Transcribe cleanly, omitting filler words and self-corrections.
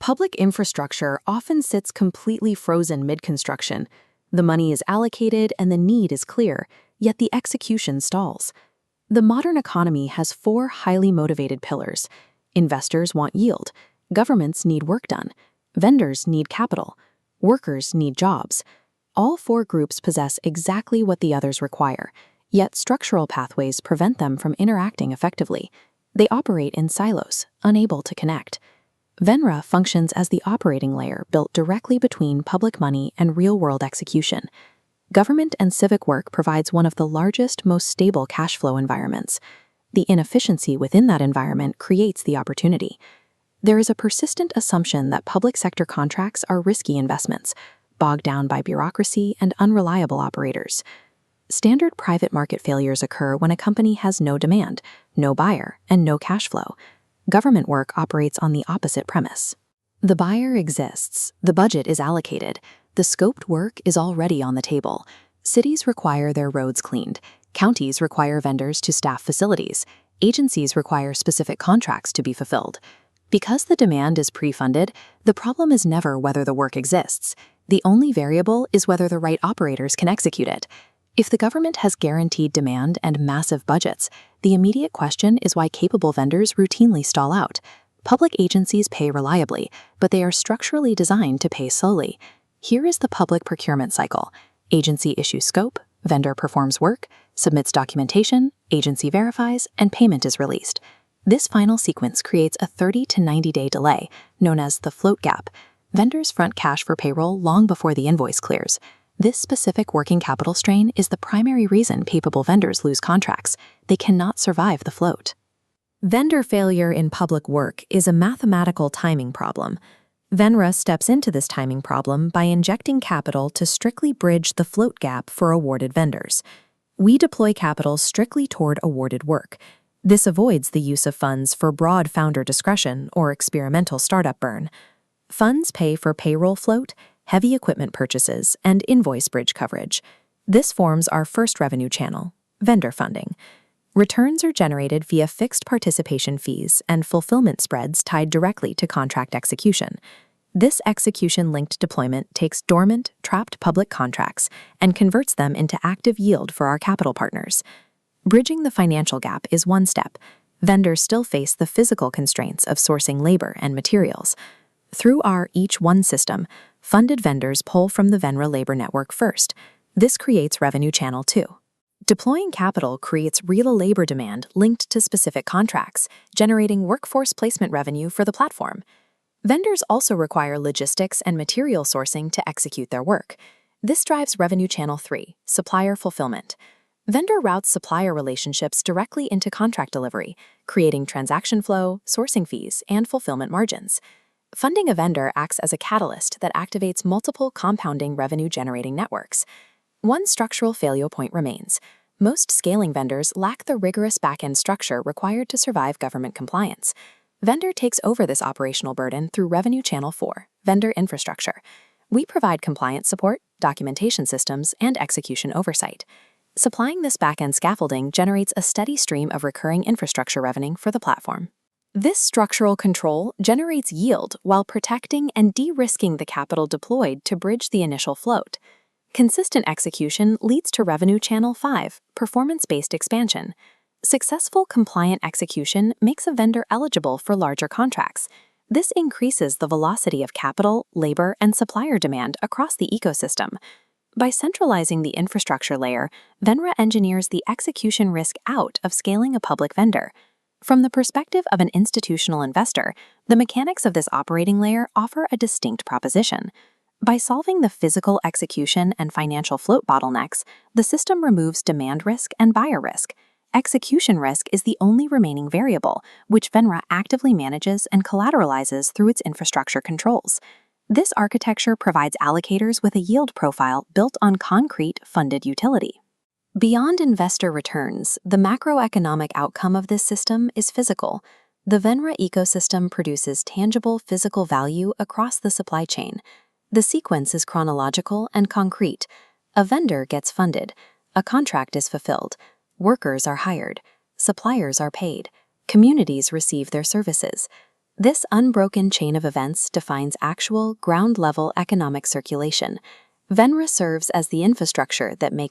Public infrastructure often sits completely frozen mid-construction. The money is allocated and the need is clear, yet the execution stalls. The modern economy has four highly motivated pillars. Investors want yield, governments need work done, vendors need capital, workers need jobs. All four groups possess exactly what the others require, yet structural pathways prevent them from interacting effectively. They operate in silos, unable to connect. Venra functions as the operating layer built directly between public money and real-world execution. Government and civic work provides one of the largest, most stable cash flow environments. The inefficiency within that environment creates the opportunity. There is a persistent assumption that public sector contracts are risky investments, bogged down by bureaucracy and unreliable operators. Standard private market failures occur when a company has no demand, no buyer, and no cash flow. Government work operates on the opposite premise. The buyer exists, the budget is allocated, the scoped work is already on the table. Cities require their roads cleaned, counties require vendors to staff facilities, agencies require specific contracts to be fulfilled. Because the demand is pre-funded, the problem is never whether the work exists. The only variable is whether the right operators can execute it. If the government has guaranteed demand and massive budgets, the immediate question is why capable vendors routinely stall out. Public agencies pay reliably, but they are structurally designed to pay slowly. Here is the public procurement cycle. Agency issues scope, vendor performs work, submits documentation, agency verifies, and payment is released. This final sequence creates a 30 to 90-day delay, known as the float gap. Vendors front cash for payroll long before the invoice clears. This specific working capital strain is the primary reason capable vendors lose contracts. They cannot survive the float. Vendor failure in public work is a mathematical timing problem. Venra steps into this timing problem by injecting capital to strictly bridge the float gap for awarded vendors. We deploy capital strictly toward awarded work. This avoids the use of funds for broad founder discretion or experimental startup burn. Funds pay for payroll float, heavy equipment purchases, and invoice bridge coverage. This forms our first revenue channel, vendor funding. Returns are generated via fixed participation fees and fulfillment spreads tied directly to contract execution. This execution-linked deployment takes dormant, trapped public contracts and converts them into active yield for our capital partners. Bridging the financial gap is one step. Vendors still face the physical constraints of sourcing labor and materials. Through our Each One system, funded vendors pull from the Venra labor network first. This creates revenue channel 2. Deploying capital creates real labor demand linked to specific contracts, generating workforce placement revenue for the platform. Vendors also require logistics and material sourcing to execute their work. This drives revenue channel 3, supplier fulfillment. Vendor routes supplier relationships directly into contract delivery, creating transaction flow, sourcing fees, and fulfillment margins. Funding a vendor acts as a catalyst that activates multiple compounding revenue-generating networks. One structural failure point remains. Most scaling vendors lack the rigorous back-end structure required to survive government compliance. Vendor takes over this operational burden through Revenue Channel 4, vendor infrastructure. We provide compliance support, documentation systems, and execution oversight. Supplying this back-end scaffolding generates a steady stream of recurring infrastructure revenue for the platform. This structural control generates yield while protecting and de-risking the capital deployed to bridge the initial float. Consistent execution leads to Revenue Channel 5, performance-based expansion. Successful compliant execution makes a vendor eligible for larger contracts. This increases the velocity of capital, labor, and supplier demand across the ecosystem. By centralizing the infrastructure layer, Venra engineers the execution risk out of scaling a public vendor. From the perspective of an institutional investor, the mechanics of this operating layer offer a distinct proposition. By solving the physical execution and financial float bottlenecks, the system removes demand risk and buyer risk. Execution risk is the only remaining variable, which Venra actively manages and collateralizes through its infrastructure controls. This architecture provides allocators with a yield profile built on concrete, funded utility. Beyond investor returns, the macroeconomic outcome of this system is physical. The Venra ecosystem produces tangible physical value across the supply chain. The sequence is chronological and concrete. A vendor gets funded, a contract is fulfilled, workers are hired, suppliers are paid, communities receive their services. This unbroken chain of events defines actual, ground-level economic circulation. Venra serves as the infrastructure that makes